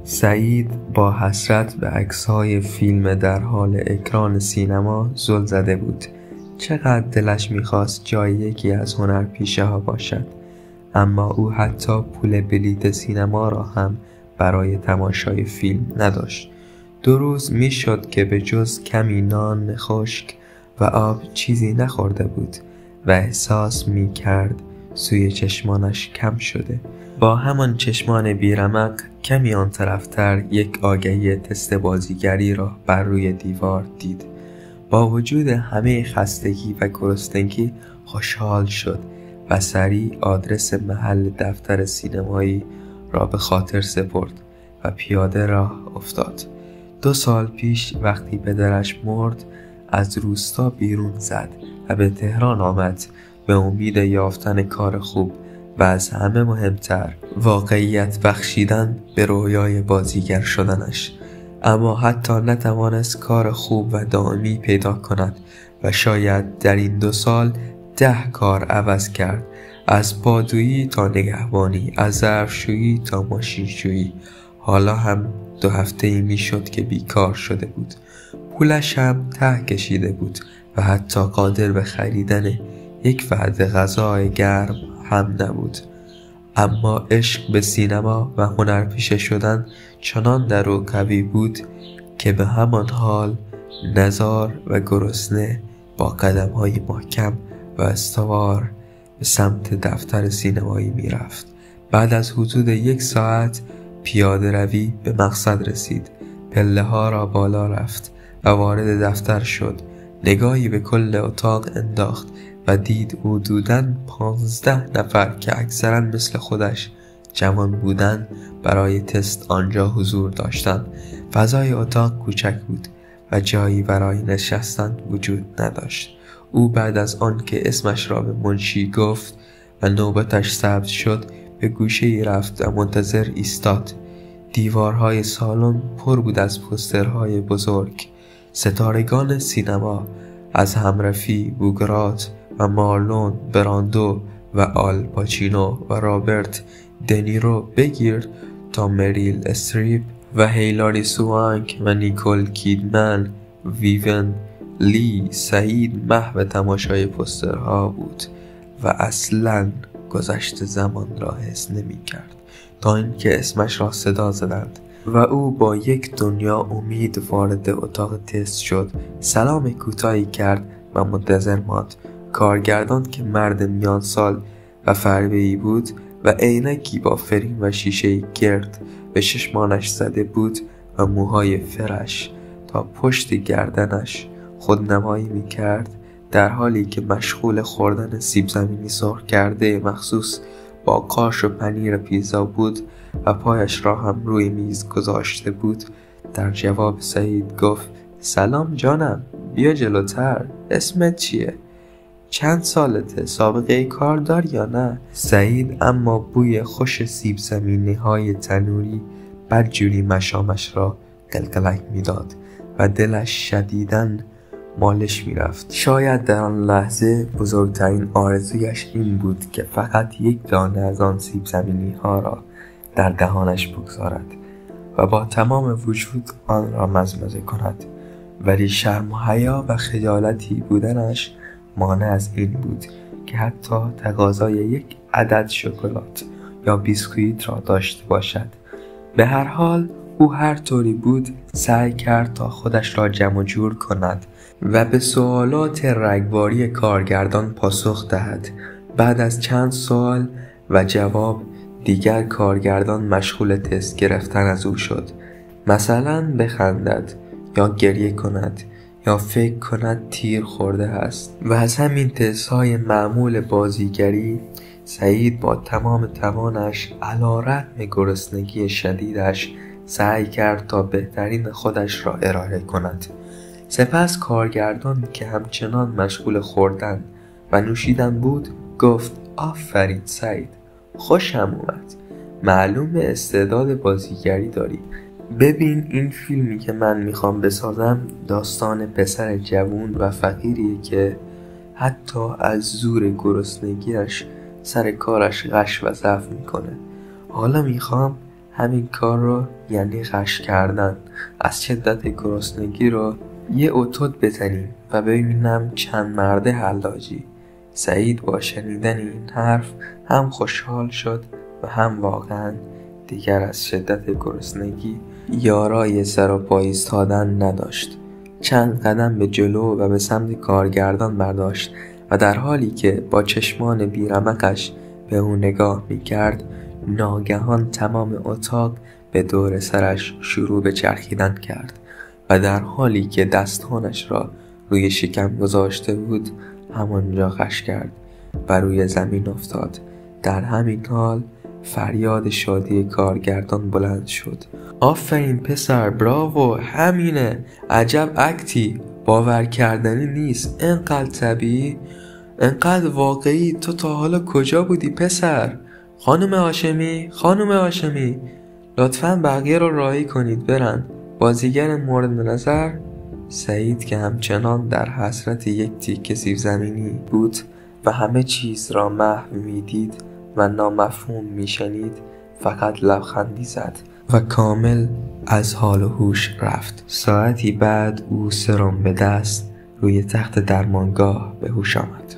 سعید با حسرت به عکس‌های فیلم در حال اکران سینما زل زده بود. چقدر دلش می‌خواست جای یکی از هنرپیشه‌ها باشد، اما او حتی پول بلیت سینما را هم برای تماشای فیلم نداشت. 2 روز میشد که به جز کمی نان خشک و آب چیزی نخورده بود و احساس می‌کرد سوی چشمانش کم شده. با همان چشمان بیرمق کمی آن طرفتر یک آگهی تست بازیگری را بر روی دیوار دید. با وجود همه خستگی و گرسنگی خوشحال شد و سریع آدرس محل دفتر سینمایی را به خاطر سپرد و پیاده راه افتاد. 2 سال پیش وقتی پدرش مرد از روستا بیرون زد و به تهران آمد به امید یافتن کار خوب و از همه مهمتر واقعیت بخشیدن به رویای بازیگر شدنش. اما حتی نتوانست کار خوب و دائمی پیدا کند و شاید در این 2 سال 10 کار عوض کرد، از پادویی تا نگهبانی، از ظرفشویی تا ماشینشویی. حالا هم 2 هفته‌ای میشد که بیکار شده بود. پولش هم ته کشیده بود و حتی قادر به خریدن یک وعده غذای گرم هم نبود. اما عشق به سینما و هنرپیشه شدن چنان در او قوی بود که به همان حال نزار و گرسنه با قدم‌های محکم و استوار به سمت دفتر سینمایی می رفت. بعد از حدود 1 ساعت پیاده روی به مقصد رسید. پله ها را بالا رفت و وارد دفتر شد. نگاهی به کل اتاق انداخت و دید حدوداً 15 نفر که اکثراً مثل خودش جوان بودند برای تست آنجا حضور داشتند. فضای اتاق کوچک بود و جایی برای نشستن وجود نداشت. او بعد از آن که اسمش را به منشی گفت و نوبتش ثبت شد به گوشه‌ای رفت و منتظر ایستاد. دیوارهای سالن پر بود از پوسترهای بزرگ. ستارگان سینما از همرفی، بوگرات و مارلون براندو و آل پاچینو و رابرت دنیرو بگیر تا مریل استریپ و هیلاری سوانک و نیکول کیدمن، ویون لی. سعید محو تماشای پوسترها بود و اصلاً گذشت زمان را حس نمی کرد تا اینکه اسمش را صدا زدند و او با یک دنیا امید وارد اتاق تست شد. سلام کوتاهی کرد و منتظر ماند. کارگردان که مرد میان سال و فربه‌ای بود و عینکی با فریم و شیشه گرد به چشمانش زده بود و موهای فرش تا پشت گردنش خودنمایی می کرد، در حالی که مشغول خوردن سیب زمینی سرخ کرده مخصوص با قارچ و پنیر پیتزا بود و پایش را هم روی میز گذاشته بود. در جواب سعید گفت سلام جانم، بیا جلوتر. اسمت چیه؟ چند سالته؟ سابقه کار داری یا نه؟ سعید اما بوی خوش سیب زمینی های تنوری بدجوری مشامش را قلقلک میداد و دلش شدیداً مالش میرفت. شاید در آن لحظه بزرگترین آرزویش این بود که فقط 1 دانه از آن سیب زمینی ها را در دهانش بگذارد و با تمام وجود آن را مزمزه کند، ولی شرم و حیا و خجالتی بودنش مانع از این بود که حتی تقاضای 1 عدد شکلات یا بیسکویت را داشته باشد. به هر حال او هر طوری بود سعی کرد تا خودش را جمع جور کند و به سوالات رگباری کارگردان پاسخ دهد. بعد از چند سوال و جواب دیگر کارگردان مشغول تست گرفتن از او شد. مثلا بخندد یا گریه کند یا فکر کند تیر خورده است. و از همین تست های معمول بازیگری سعید با تمام توانش علی‌رغم گرسنگی شدیدش سعی کرد تا بهترین خودش را ارائه کند. سپس کارگردان که همچنان مشغول خوردن و نوشیدن بود گفت آفرین سعید، خوشم اومد. معلوم استعداد بازیگری داری. ببین این فیلمی که من میخوام بسازم داستان پسر جوون و فقیریه که حتی از زور گرسنگیش سر کارش غش و ضعف میکنه. حالا میخوام همین کار رو یعنی غش کردن. از شدت گرسنگی رو یه اتود بزنیم و ببینم چند مرده حلاجی. سعید با شنیدن این حرف هم خوشحال شد و هم واقعا دیگر از شدت گرسنگی یارای سر و پا ایستادن نداشت. چند قدم به جلو و به سمت کارگردان برداشت و در حالی که با چشمان بیرمقش به او نگاه می‌کرد، ناگهان تمام اتاق به دور سرش شروع به چرخیدن کرد و در حالی که دستانش را روی شکم گذاشته بود همانجا غش کرد و روی زمین افتاد. در همین حال فریاد شادی کارگردان بلند شد. آفرین پسر، براوو، همینه، عجب اکتی، باور کردنی نیست، انقدر طبیعی، انقدر واقعی. تو تا حالا کجا بودی پسر؟ خانم هاشمی، لطفاً بقیه رو راهی کنید برن. بازیگر مورد نظر. سعید که همچنان در حسرت یک تیکه زیرزمینی بود و همه چیز را محو می‌دید و نامفهوم می‌شنید، فقط لبخندی زد و کامل از حال و هوش رفت. ساعتی بعد او سرم به دست روی تخت درمانگاه به هوش آمد.